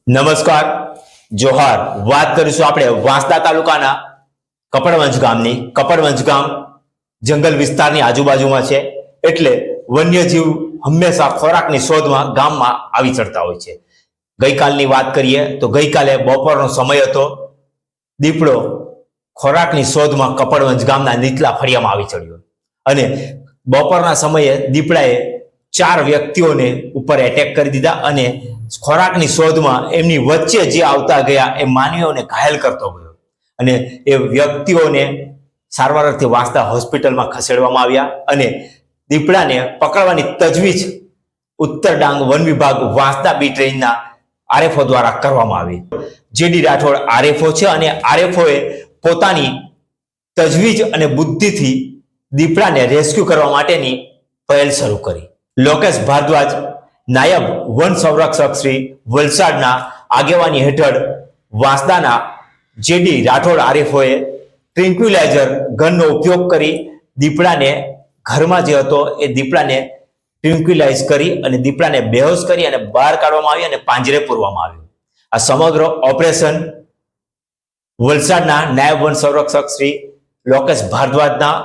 નમસ્કાર, જોહાર. વાત કરીશું આપણે વાંસદા તાલુકાના કપડવંજ ગામની. કપડવંજ ગામ જંગલ વિસ્તારની આજુબાજુમાં છે, એટલે વન્યજીવ હંમેશા ખોરાકની શોધમાં ગામમાં આવી ચડતા હોય છે. ગઈકાલની વાત કરીએ તો ગઈકાલે બપોરનો સમય હતો. દીપડો ખોરાકની શોધમાં કપડવંજ ગામના નીચલા ફળિયામાં આવી ચડ્યો અને બપોરના સમયે દીપડાએ 4 વ્યક્તિઓને ઉપર એટેક કરી દીધા અને ખોરાકની શોધમાં એમની વચ્ચે જે આવતા ગયા એ માનવીઓને ઘાયલ કરતો ગયો અને એ વ્યક્તિઓને સારવાર અર્થે વાંસદા હોસ્પિટલમાં ખસેડવામાં આવ્યા અને દીપડાને પકડવાની તજવીજ ઉત્તર ડાંગ વન વિભાગ વાંસદા બીટ રેન્જના આરએફઓ દ્વારા કરવામાં આવી. જેડી રાઠોડ આરએફઓ છે અને આરએફઓએ પોતાની તજવીજ અને બુદ્ધિથી દીપડાને રેસ્ક્યુ કરવા માટેની પહેલ શરૂ કરી. લોકેશ ભારદ્વાજ નાયબ વન સંરક્ષક શ્રી વલસાડના આગેવાની હેઠળ વાંસદાના જેડી રાઠોડ આરએફઓએ ટ્રિન્ક્યુલાઇઝર ગનનો ઉપયોગ કરી દીપડાને ઘરમાં જે હતો એ દીપડાને ટ્રિન્ક્યુલાઇઝ કરી અને દીપડાને બેહોશ કરી અને બહાર કાઢવામાં આવી અને પાંજરે પૂરવામાં આવ્યું. આ સમગ્ર ઓપરેશન વલસાડના નાયબ વન સંરક્ષક શ્રી લોકેશ ભારદ્વાજના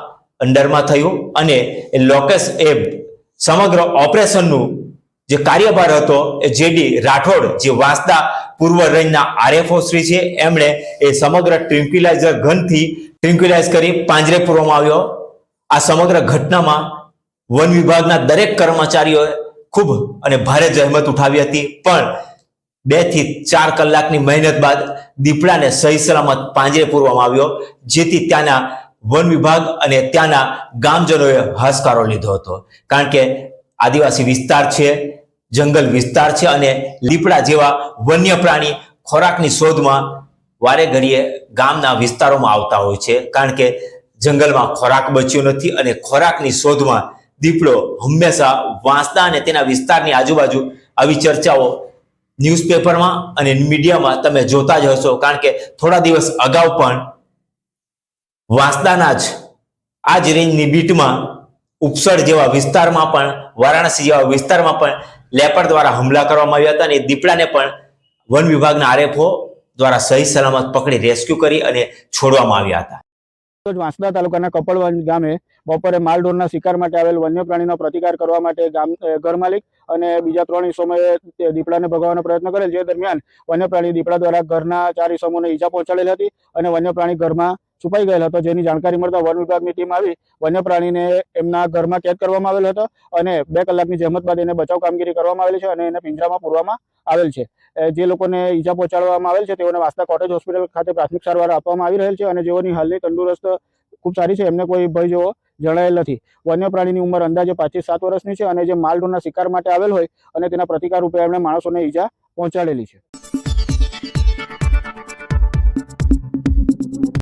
અંડરમાં થયું અને એ લોકેશ એ સમગ્ર ઓપરેશનનું જે કાર્યભાર હતો એ જેડી રાઠોડ જે વાંસદા પૂર્વ રેન્જના આરએફઓ શ્રી છે એમણે એ સમગ્ર ટ્રિન્ક્યુલાઇઝર ગનથી ટ્રિન્ક્યુલાઇઝ કરી પાંજરે પૂરવામાં આવ્યો. આ સમગ્ર ઘટનામાં વન વિભાગના દરેક કર્મચારીઓએ ખૂબ અને ભારે જહેમત ઉઠાવી હતી, પણ 2 થી 4 કલાકની મહેનત બાદ દીપડાને સહી સલામત પાંજરે પૂરવામાં આવ્યો, જેથી ત્યાંના વન વિભાગ અને ત્યાંના ગામજનોએ હાશકારો લીધો હતો. કારણ કે આદિવાસી વિસ્તાર છે, જંગલ વિસ્તાર છે અને દીપડા જેવા વન્ય પ્રાણી ખોરાકની શોધમાં વારે ઘડીએ ગામના વિસ્તારોમાં આવતા હોય છે, કારણ કે જંગલમાં ખોરાક બચ્યો નથી અને ખોરાકની શોધમાં દીપડો હંમેશા વાંસદા અને તેના વિસ્તારની આજુબાજુ આવી ચર્ચાઓ ન્યૂઝપેપરમાં અને મીડિયામાં તમે જોતા જ હશો. કારણ કે થોડા દિવસ અગાઉ પણ વાંસદાના જ આ જ રેન્જની બીટમાં ઉપસર જેવા વિસ્તારમાં પણ, વારાણસી જેવા વિસ્તારમાં પણ લેપડ દ્વારા હુમલા કરવામાં આવ્યા હતા અને દીપડાને પણ વન વિભાગના આરએફઓ દ્વારા સહી સલામત પકડી રેસ્ક્યુ કરી અને છોડવામાં આવ્યા હતા. વાંસદા તાલુકાના કપડવંજ ગામે બપોરે માલઢોરના શિકાર માટે આવેલ વન્ય પ્રાણીનો પ્રતિકાર કરવા માટે ઘર માલિક અને બીજા 3 ઈસમોએ દીપડાને ભગાવવાનો પ્રયત્ન કરેલ, જે દરમિયાન વન્ય પ્રાણી દીપડા દ્વારા ઘરના 4 ઈસમોને ઈજા પહોંચાડેલી હતી અને વન્ય પ્રાણી ઘરમાં છુપાઈ ગયેલ હતો. જેની જાણકારી મળતા વન વિભાગની ટીમ આવી વન્ય પ્રાણીને એમના ઘરમાં કેદ કરવામાં આવેલ હતો અને 2 કલાકની જહેમત બાદ એને બચાવ કામગીરી કરવામાં આવેલી છે અને એને પિંજરામાં પૂરવામાં આવેલ છે. જે લોકોને ઈજા પહોંચાડવામાં આવેલ છે તેઓને વાંસદા કોટેજ હોસ્પિટલ ખાતે પ્રાથમિક સારવાર આપવામાં આવી રહેલ છે અને જેઓની હાલની તંદુરસ્ત ખૂબ સારી છે, એમને કોઈ ભય જેવો જણાયેલ નથી. વન્ય પ્રાણીની ઉંમર અંદાજે 5 થી 7 વર્ષની છે અને જે માલઢોરના શિકાર માટે આવેલ હોય અને તેના પ્રતિકાર રૂપે એમણે માણસોને ઈજા પહોંચાડેલી છે.